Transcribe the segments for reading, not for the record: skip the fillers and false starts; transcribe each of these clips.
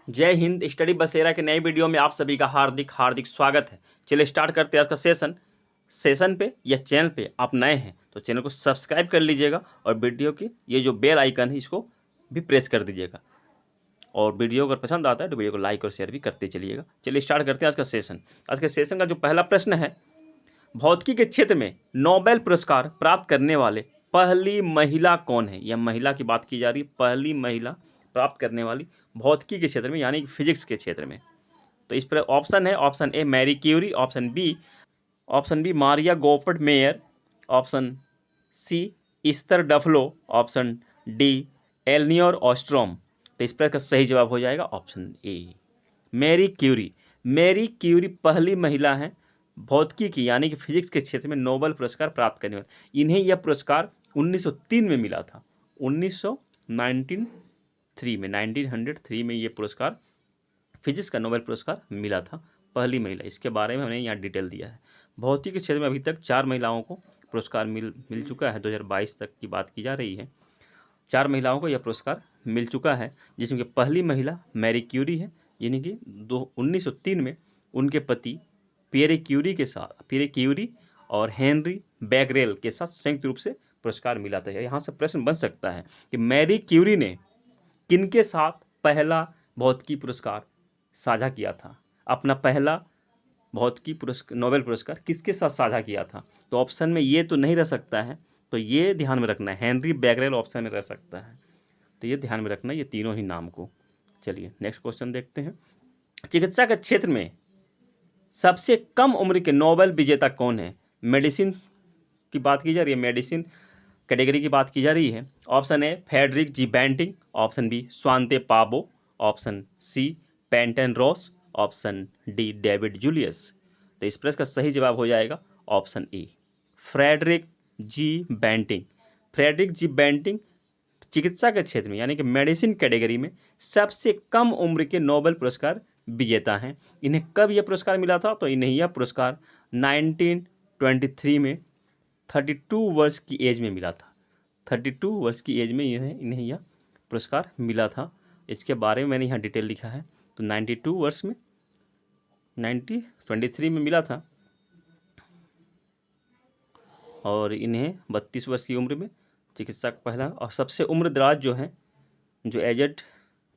जय हिंद। स्टडी बसेरा के नए वीडियो में आप सभी का हार्दिक हार्दिक स्वागत है। चलिए स्टार्ट करते हैं आज का सेशन पे या चैनल पे आप नए हैं तो चैनल को सब्सक्राइब कर लीजिएगा और वीडियो की ये जो बेल आइकन है इसको भी प्रेस कर दीजिएगा। और वीडियो अगर पसंद आता है तो वीडियो को लाइक और शेयर भी करते चलिएगा। चलिए स्टार्ट करते हैं आज का सेशन। आज के सेशन का जो पहला प्रश्न है, भौतिकी के क्षेत्र में नोबेल पुरस्कार प्राप्त करने वाले पहली महिला कौन है? यह महिला की बात की जा रही है, पहली महिला प्राप्त करने वाली भौतिकी के क्षेत्र में यानी कि फिजिक्स के क्षेत्र में। तो इस पर ऑप्शन है, option A Marie Curie, option B Maria Goeppert Mayer, option C Esther Duflo, option D Elinor Ostrom. तो इस पर का सही जवाब हो जाएगा option A Marie Curie. Marie Curie पहली महिला है भौतिकी की यानी कि फिजिक्स के क्षेत्र में नोबेल पुरस्कार प्राप्त करने वाले। इन्हें यह पुरस्कार 1903 में मिला था। 1903 में ये पुरस्कार फिजिक्स का नोबेल पुरस्कार मिला था, पहली महिला। इसके बारे में हमने यहाँ डिटेल दिया है। भौतिकी के क्षेत्र में अभी तक 4 महिलाओं को पुरस्कार मिल चुका है। 2022 तक की बात की जा रही है। 4 महिलाओं को यह पुरस्कार मिल चुका है, जिसमें कि पहली महिला मैरी क्यूरी है, यानी कि 1903 में उनके पति पियरे क्यूरी और हेनरी बैकरेल के साथ संयुक्त रूप से पुरस्कार मिला था। यहाँ से प्रश्न बन सकता है कि मैरी क्यूरी ने किनके साथ पहला भौतिकी पुरस्कार साझा किया था? अपना पहला भौतिकी नोबेल पुरस्कार किसके साथ साझा किया था? तो ऑप्शन में ये तो नहीं रह सकता है, तो ये ध्यान में रखना है। हेनरी बैकरेल ऑप्शन में रह सकता है, तो ये ध्यान में रखना, ये तीनों ही नाम को। चलिए नेक्स्ट क्वेश्चन देखते हैं। चिकित्सा के क्षेत्र में सबसे कम उम्र के नोबेल विजेता कौन है? मेडिसिन की बात की जा रही है, मेडिसिन कैटेगरी की बात की जा रही है। Option A Frederick G Banting, option B Svante Paabo, option C Peyton Rous, option D David Julius. तो इस प्रश्न का सही जवाब हो जाएगा option A Frederick G Banting. Frederick G Banting चिकित्सा के क्षेत्र में यानी कि मेडिसिन कैटेगरी में सबसे कम उम्र के नोबेल पुरस्कार विजेता हैं। इन्हें कब यह पुरस्कार मिला था? तो इन्हें यह पुरस्कार 1923 में 32 वर्ष की एज में मिला था। 32 वर्ष की एज में इन्हें यह पुरस्कार मिला था। इसके बारे में मैंने यहाँ डिटेल लिखा है। तो 92 वर्ष में 23 में मिला था और इन्हें 32 वर्ष की उम्र में चिकित्सा का पहला और सबसे उम्र दराज जो है, जो एजेड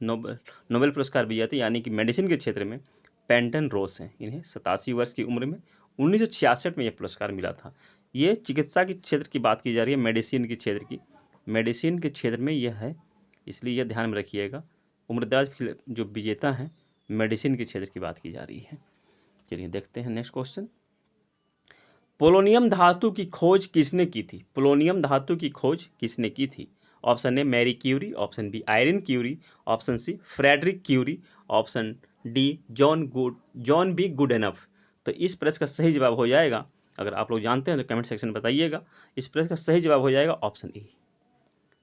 नोबेल पुरस्कार विजेता यानी कि मेडिसिन के क्षेत्र में पेंटन रोस हैं। इन्हें 87 वर्ष की उम्र में 1966 में यह पुरस्कार मिला था। ये चिकित्सा के क्षेत्र की बात की जा रही है, मेडिसिन के क्षेत्र में यह है, इसलिए यह ध्यान में रखिएगा। उम्रदराज जो विजेता हैं मेडिसिन के क्षेत्र की बात की जा रही है। चलिए देखते हैं नेक्स्ट क्वेश्चन। पोलोनियम धातु की खोज किसने की थी? पोलोनियम धातु की खोज किसने की थी? Option A Marie Curie, option B Irene Curie, option C Frederick Curie, option D John B Goodenough. तो इस प्रश्न का सही जवाब हो जाएगा, अगर आप लोग जानते हैं तो कमेंट सेक्शन में बताइएगा। इस प्रश्न का सही जवाब हो जाएगा option A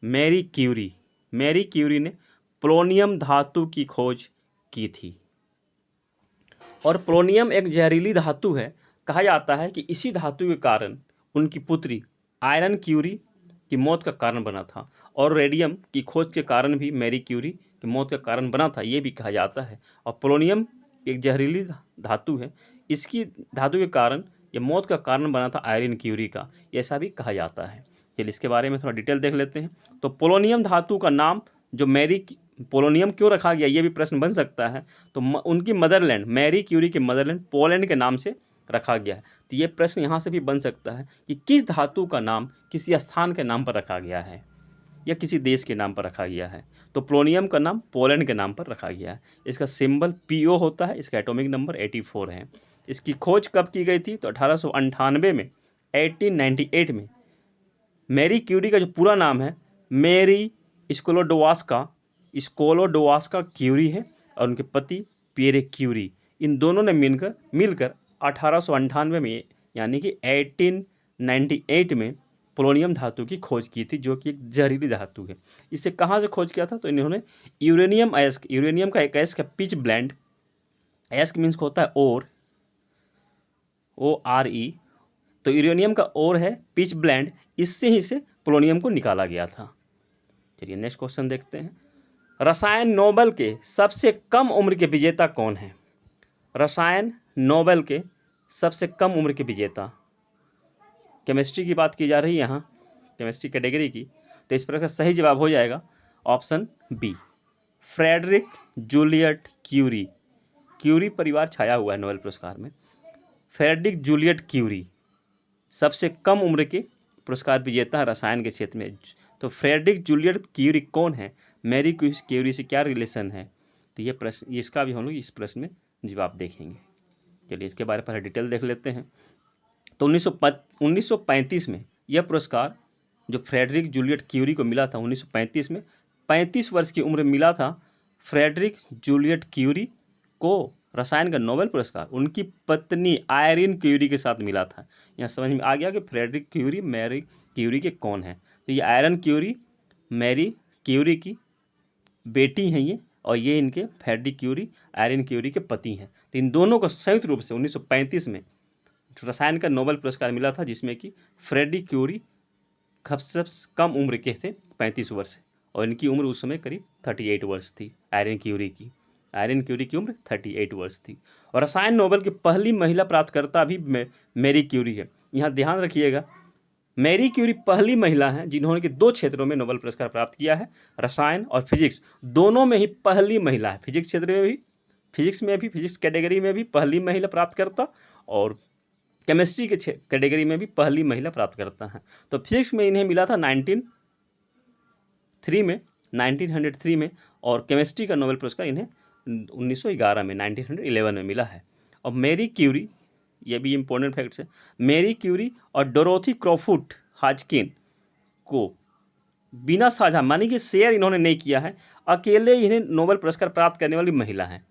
Marie Curie. Marie Curie ने पोलोनियम धातु की खोज की थी। और पोलोनियम एक जहरीली धातु है। कहा जाता है कि इसी धातु के कारण उनकी पुत्री आयरन क्यूरी की मौत का कारण बना था, और रेडियम की खोज के कारण भी मैरी क्यूरी की मौत का कारण बना था, ये भी कहा जाता है। और पोलोनियम एक जहरीली धातु है, इसकी धातु के कारण ये मौत का कारण बना था आयरन क्यूरी का, ऐसा भी कहा जाता है। चलिए इसके बारे में थोड़ा डिटेल देख लेते हैं। तो पोलोनियम धातु का नाम जो पोलोनियम क्यों रखा गया, ये भी प्रश्न बन सकता है। तो उनकी मदरलैंड, मैरी क्यूरी के मदरलैंड पोलैंड के नाम से रखा गया है। तो ये प्रश्न यहाँ से भी बन सकता है कि किस धातु का नाम किसी स्थान के नाम पर रखा गया है या किसी देश के नाम पर रखा गया है। तो पोलोनियम का नाम पोलैंड के नाम पर रखा गया है। इसका सिंबल PO होता है, इसका एटॉमिक नंबर 84 है। इसकी खोज कब की गई थी? तो 1898 में, 1898 में। मैरी क्यूरी का जो पूरा नाम है मेरी स्कोलोडोवास्का क्यूरी है, और उनके पति पियरे क्यूरी। इन दोनों ने मिलकर 1898 में यानी कि 1898 में पोलोनियम धातु की खोज की थी, जो कि एक जहरीली धातु है। इसे कहाँ से खोज किया था? तो इन्होंने यूरेनियम का एक अयस्क का पिच ब्लेंड, अयस्क मीन्स होता है ओर, ORE। तो यूरेनियम का ओर है पिच ब्लेंड, इससे ही से पोलोनियम को निकाला गया था। चलिए नेक्स्ट क्वेश्चन देखते हैं। रसायन नोबेल के सबसे कम उम्र के विजेता कौन है? रसायन नोबेल के सबसे कम उम्र के विजेता, केमिस्ट्री की बात की जा रही है यहाँ, केमिस्ट्री कैटेगरी की, तो इस प्रकार का सही जवाब हो जाएगा option B, Frederic Joliot Curie. Curie परिवार छाया हुआ है नोबेल पुरस्कार में। फ्रेडरिक जूलियट क्यूरी सबसे कम उम्र के पुरस्कार विजेता है रसायन के क्षेत्र में। तो फ्रेडरिक जूलियट क्यूरी कौन है? मैरी क्यूरी से क्या रिलेशन है? तो ये प्रश्न, इसका भी हम लोग इस प्रश्न में जवाब देखेंगे। चलिए इसके बारे में पहले डिटेल देख लेते हैं। तो 1935 में यह पुरस्कार जो फ्रेडरिक जूलियट क्यूरी को मिला था 1935 में, 35 वर्ष की उम्र में मिला था फ्रेडरिक जूलियट क्यूरी को रसायन का नोबेल पुरस्कार उनकी पत्नी आयरीन क्यूरी के साथ मिला था। यहाँ समझ में आ गया कि फ्रेडरिक क्यूरी मैरी क्यूरी के कौन है। तो ये आयरन क्यूरी मैरी क्यूरी की बेटी हैं ये, और ये इनके फ्रेडरिक क्यूरी आयरन क्यूरी के पति हैं। तो इन दोनों को संयुक्त रूप से 1935 में रसायन का नोबेल पुरस्कार मिला था, जिसमें कि फ्रेडरिक क्यूरी सबसे कम उम्र के थे 35 वर्ष, और इनकी उम्र उस समय करीब 38 वर्ष थी। आयरन क्यूरी की उम्र 38 वर्ष थी। और रसायन नोबेल की पहली महिला प्राप्तकर्ता भी मैरी क्यूरी है। यहाँ ध्यान रखिएगा, मैरी क्यूरी पहली महिला हैं जिन्होंने कि 2 क्षेत्रों में नोबेल पुरस्कार प्राप्त किया है, रसायन और फिजिक्स, दोनों में ही पहली महिला है। फिजिक्स क्षेत्र में भी, फिजिक्स कैटेगरी में भी पहली महिला प्राप्तकर्ता, और केमिस्ट्री के कैटेगरी में भी पहली महिला प्राप्तकर्ता हैं। तो फिजिक्स में इन्हें मिला था 1903 में, और केमिस्ट्री का नोबेल पुरस्कार इन्हें 1911 में मिला है। और मैरी क्यूरी, ये भी इम्पोर्टेंट फैक्ट्स है, मैरी क्यूरी और डोरोथी क्रॉफुट हाजकिन को बिना साझा मानी कि शेयर इन्होंने नहीं किया है, अकेले इन्हें नोबेल पुरस्कार प्राप्त करने वाली महिला है।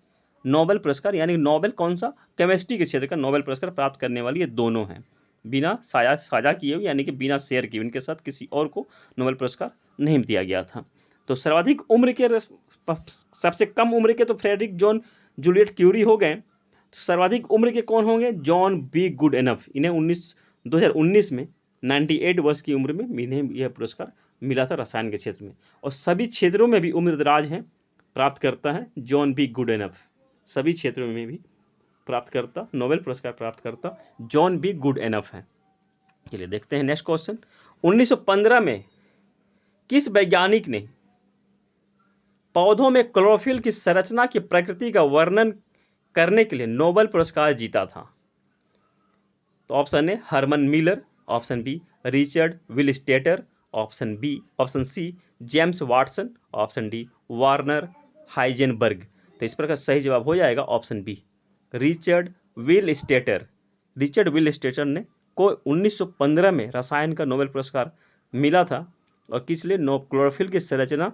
नोबेल पुरस्कार यानी नोबेल कौन सा? केमिस्ट्री के क्षेत्र का नोबेल पुरस्कार प्राप्त करने वाली ये दोनों हैं, बिना साझा किए हुए, यानी कि बिना शेयर किए, इनके साथ किसी और को नोबेल पुरस्कार नहीं दिया गया था। तो सर्वाधिक उम्र के सबसे कम उम्र के तो फ्रेडरिक जॉन जूलियट क्यूरी हो गए। तो सर्वाधिक उम्र के कौन होंगे? John B Goodenough. इन्हें 2019 में 98 वर्ष की उम्र में इन्हें यह पुरस्कार मिला था रसायन के क्षेत्र में। और सभी क्षेत्रों में भी उम्रदराज हैं, प्राप्त करता है जॉन बी गुडएनफ। सभी क्षेत्रों में भी प्राप्तकर्ता, नोबेल पुरस्कार प्राप्तकर्ता जॉन बी गुडएनफ हैं। चलिए देखते हैं नेक्स्ट क्वेश्चन। 1915 में किस वैज्ञानिक ने पौधों में क्लोरोफिल की संरचना की प्रकृति का वर्णन करने के लिए नोबेल पुरस्कार जीता था? तो option A Hermann Muller, option B Richard Willstatter, option C James Watson, option D Werner Heisenberg. तो इस पर का सही जवाब हो जाएगा option B, Richard Willstatter. Richard Willstatter ने को 1915 में रसायन का नोबेल पुरस्कार मिला था, और किस लिए? क्लोरोफिल की संरचना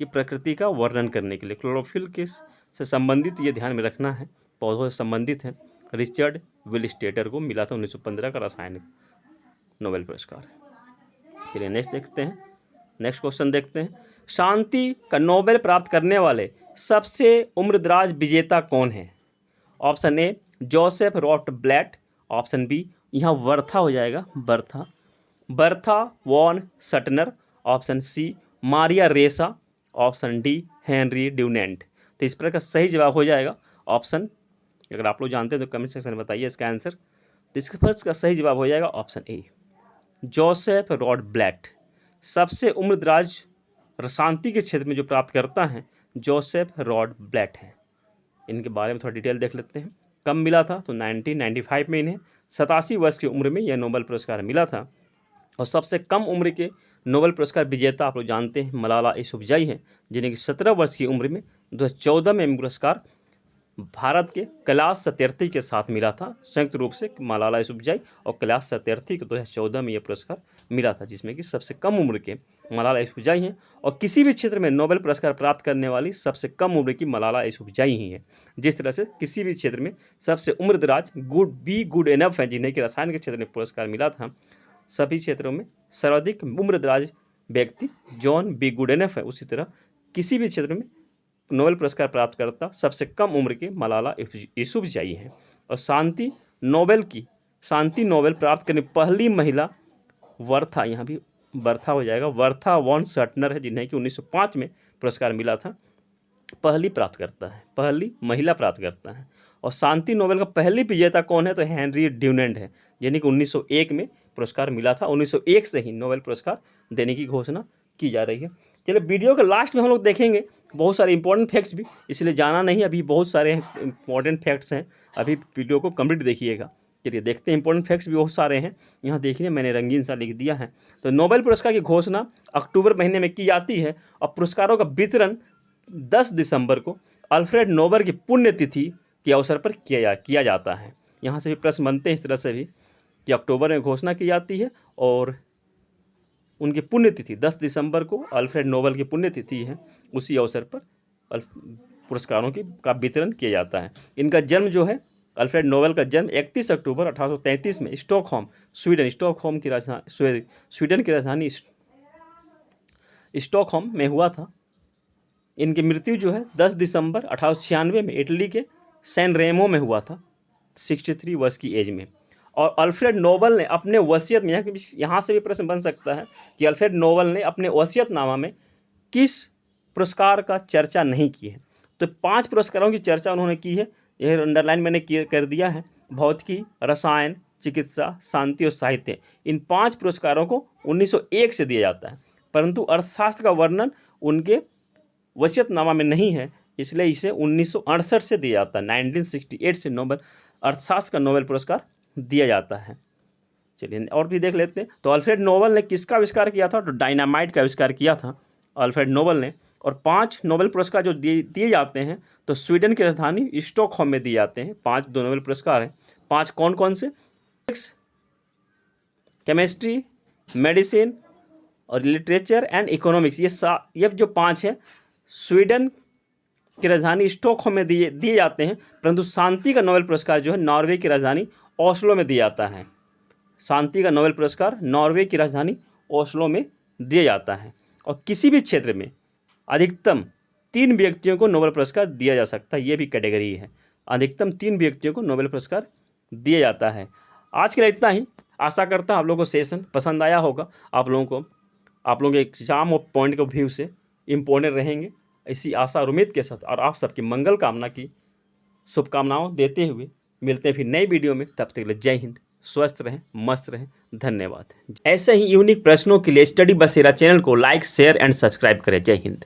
की प्रकृति का वर्णन करने के लिए। क्लोरोफिल के से संबंधित, ये ध्यान में रखना है, पौधों से संबंधित है। रिचर्ड विलस्टेटर को मिला था 1915 का रसायन नोबेल पुरस्कार। चलिए नेक्स्ट क्वेश्चन देखते हैं। शांति का नोबेल प्राप्त करने वाले सबसे उम्रदराज विजेता कौन है? Option A Joseph Rotblat, option B, यहाँ वर्था हो जाएगा, Bertha von Suttner, option C Maria Ressa, option D Henry Dunant. तो इस पर का सही जवाब हो जाएगा ऑप्शन, अगर आप लोग जानते हैं तो कमेंट सेक्शन में बताइए इसका आंसर। तो इसके फर्स्ट का सही जवाब हो जाएगा ऑप्शन ए, जोसेफ रॉट ब्लैट। सबसे उम्रदराज शांति के क्षेत्र में जो प्राप्त करता है जोसेफ रॉड ब्लैट है। इनके बारे में थोड़ा डिटेल देख लेते हैं। कब मिला था? तो 1995 में इन्हें 87 वर्ष की उम्र में यह नोबेल पुरस्कार मिला था। और सबसे कम उम्र के नोबेल पुरस्कार विजेता आप लोग जानते हैं मलाला यूसुफजई हैं, जिन्हें कि 17 वर्ष की उम्र में 2014 में पुरस्कार भारत के कैलाश सत्यार्थी के साथ मिला था। संयुक्त रूप से मलाला यूसुफजई और कैलाश सत्यार्थी को 2014 में यह पुरस्कार मिला था, जिसमें कि सबसे कम उम्र के मलाला यूसुफजई हैं। और किसी भी क्षेत्र में नोबेल पुरस्कार प्राप्त करने वाली सबसे कम उम्र की मलाला यूसुफजई ही है। जिस तरह से किसी भी क्षेत्र में सबसे उम्रदराज गुडएनफ हैं, जिन्हें कि रसायन के क्षेत्र में पुरस्कार मिला था, सभी क्षेत्रों में सर्वाधिक उम्रदराज व्यक्ति जॉन बी गुडएनफ है, उसी तरह किसी भी क्षेत्र में नोबेल पुरस्कार प्राप्त करता सबसे कम उम्र के मलाला यूसुफजई हैं। और शांति नोबेल प्राप्त करने पहली महिला वर्था, यहाँ भी बर्था हो जाएगा, वर्था वॉन सटनर है, जिन्हें कि 1905 में पुरस्कार मिला था। पहली प्राप्त करता है, पहली महिला प्राप्त करता है। और शांति नोबेल का पहली विजेता कौन है? तो हेनरी ड्यूनेंट है, यानी कि 1901 में पुरस्कार मिला था। 1901 से ही नोबेल पुरस्कार देने की घोषणा की जा रही है। चलिए वीडियो के लास्ट में हम लोग देखेंगे बहुत सारे इंपॉर्टेंट फैक्ट्स भी, इसलिए जाना नहीं, अभी बहुत सारे इंपॉर्टेंट फैक्ट्स हैं, अभी वीडियो को कंप्लीट देखिएगा। चलिए देखते हैं, इंपॉर्टेंट फैक्ट्स भी बहुत सारे हैं। यहाँ देखिए मैंने रंगीन सा लिख दिया है। तो नोबेल पुरस्कार की घोषणा अक्टूबर महीने में की जाती है और पुरस्कारों का वितरण 10 दिसंबर को अल्फ्रेड नोबेल की पुण्यतिथि के अवसर पर किया जाता है। यहाँ से भी प्रश्न बनते हैं इस तरह से भी कि अक्टूबर में घोषणा की जाती है और उनकी पुण्यतिथि 10 दिसंबर को अल्फ्रेड नोबेल की पुण्यतिथि है, उसी अवसर पर पुरस्कारों का वितरण किया जाता है। इनका जन्म जो है, अल्फ्रेड नोबेल का जन्म 31 अक्टूबर 1833 में स्टॉकहोम, स्वीडन की राजधानी स्टॉकहोम में हुआ था। इनकी मृत्यु जो है 10 दिसंबर 1896 में इटली के सैन रेमो में हुआ था, 63 वर्ष की एज में। और अल्फ्रेड नोबेल ने अपने वसीयत में, यहाँ से भी प्रश्न बन सकता है कि अल्फ्रेड नोबेल ने अपने वसीयतनामा में किस पुरस्कार का चर्चा नहीं की है? तो 5 पुरस्कारों की चर्चा उन्होंने की है, यह अंडरलाइन मैंने कर दिया है। भौतिकी, रसायन, चिकित्सा, शांति और साहित्य, इन 5 पुरस्कारों को 1901 से दिया जाता है, परंतु अर्थशास्त्र का वर्णन उनके वसीयतनामा में नहीं है, इसलिए इसे 1968 से दिया जाता है। 1968 से नोबेल अर्थशास्त्र का नोबेल पुरस्कार दिया जाता है। चलिए और भी देख लेते हैं। तो अल्फ्रेड नोबेल ने किसका आविष्कार किया था? तो डायनामाइट का आविष्कार किया था अल्फ्रेड नोबेल ने। और 5 नोबेल पुरस्कार जो दिए जाते हैं तो स्वीडन की राजधानी स्टॉकहोम में दिए जाते हैं। 5 नोबेल पुरस्कार हैं। 5 कौन कौन से? केमिस्ट्री, मेडिसिन और लिटरेचर एंड इकोनॉमिक्स, ये जो 5 हैं स्वीडन की राजधानी स्टॉकहोम में दिए जाते हैं, परंतु शांति का नोबेल पुरस्कार जो है नॉर्वे की राजधानी ओस्लो में दिया जाता है। शांति का नोबेल पुरस्कार नॉर्वे की राजधानी ओस्लो में दिया जाता है। और किसी भी क्षेत्र में अधिकतम 3 व्यक्तियों को नोबेल पुरस्कार दिया जा सकता है, ये भी कैटेगरी है। अधिकतम 3 व्यक्तियों को नोबेल पुरस्कार दिया जाता है। आज के लिए इतना ही। आशा करता हूँ आप लोगों को सेशन पसंद आया होगा। आप लोगों के एग्जाम और पॉइंट ऑफ व्यू से इम्पोर्टेंट रहेंगे, इसी आशा और उम्मीद के साथ और आप सबकी मंगल कामना की शुभकामनाओं देते हुए मिलते हैं फिर नई वीडियो में। तब तक के लिए जय हिंद, स्वस्थ रहें, मस्त रहें, धन्यवाद। ऐसे ही यूनिक प्रश्नों के लिए स्टडी बसेरा चैनल को लाइक, शेयर एंड सब्सक्राइब करें। जय हिंद।